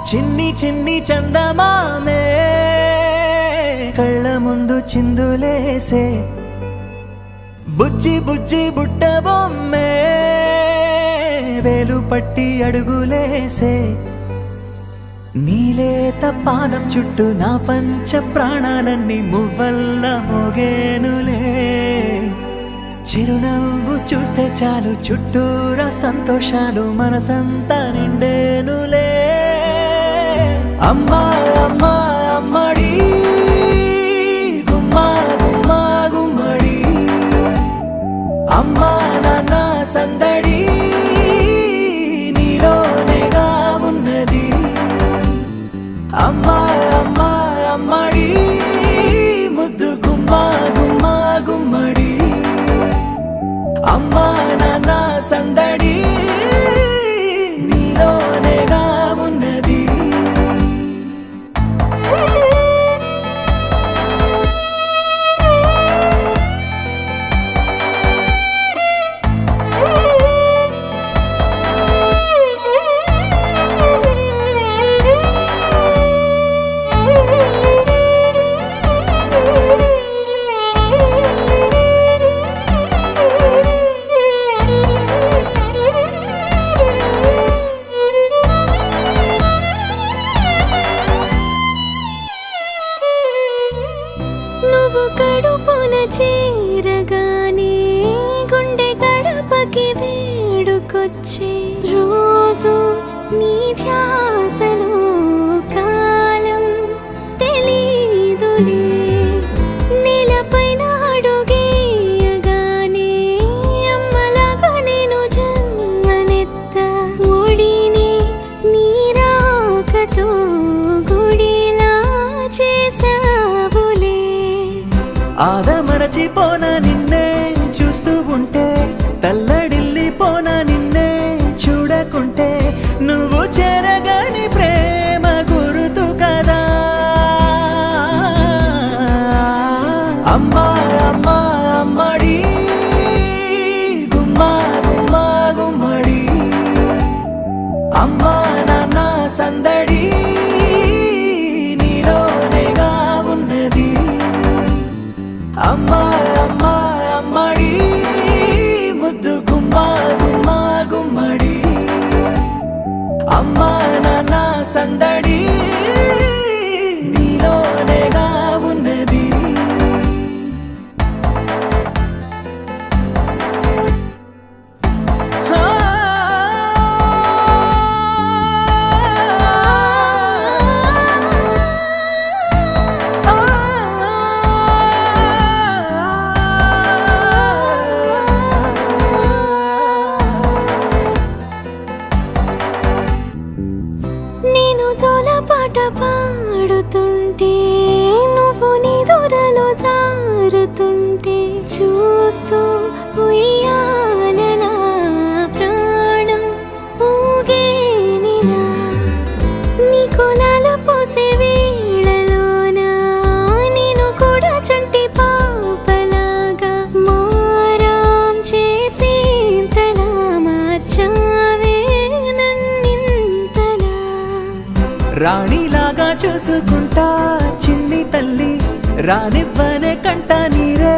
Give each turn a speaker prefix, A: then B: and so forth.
A: చిన్ని చిన్ని చందమామే కళ్ళ ముందు చిందులేసే బుజ్జి బుజ్జి బుట్ట బొమ్మే వేలు పట్టి అడుగులేసే నీలేత పానం చుట్టూ నా పంచ ప్రాణాలన్నీ మువ్వల్ల మోగేనులే చిరునవ్వు చూస్తే చాలు చుట్టూరా సంతోషాలు మనసంతా నిండేనులే అమ్మా అమ్మా అమ్మడి గుమ్మా గుమ్మా గుమ్మడి అమ్మా నాన్న సందడి నీలోనేగా ఉన్నది అమ్మా అమ్మా అమ్మడి ముద్దు గుమ్మా గుమ్మా గుమ్మడి అమ్మా నాన్న సందడి నీలోనేగా ఉన్నది
B: నువ్వు కడుపున చేరగానే గుండె గడపకి వేడుకొచ్చే రోజు నీ ధ్యాసలో కాలం తెలీదులే నేలపైన అడుగేయగానే అమ్మలాగా నేను జన్మనెత్త ఒడిని నీ రాకతో గుడిలా చేసావులే
A: ఆదమరచిపోన నిన్నే చూస్తూ ఉంటే తల్లడిల్లిపోన నిన్నే చూడకుంటే నువ్వు చెరగని ప్రేమ గురుతు కదా అమ్మా అమ్మా అమ్మడి గుమ్మా గుమ్మా గుమ్మడి అమ్మా నాన్న సందడి నీలోనేగా ఉన్నది అమ్మా అమ్మా అమ్మడి ముద్దు గుమ్మా గుమ్మా గుమ్మడి అమ్మా నాన్న సందడి నీలోనేగా ఉన్నది
B: నేను జోలపాట పాడుతుంటే నువ్వు నీ దూరలో జారుతుంటే చూస్తూ ఉయ్యాలలా ప్రాణం ఊగేనిలా నీ కులాల పోసే వేళలోనా నేను కూడా చంటి పాపలాగా మారాం చేసేంతలా మార్చావే నన్నింతలా
A: రాణిలాగా చూసుకుంటా చిన్ని తల్లి రానివ్వనే కంట నీరే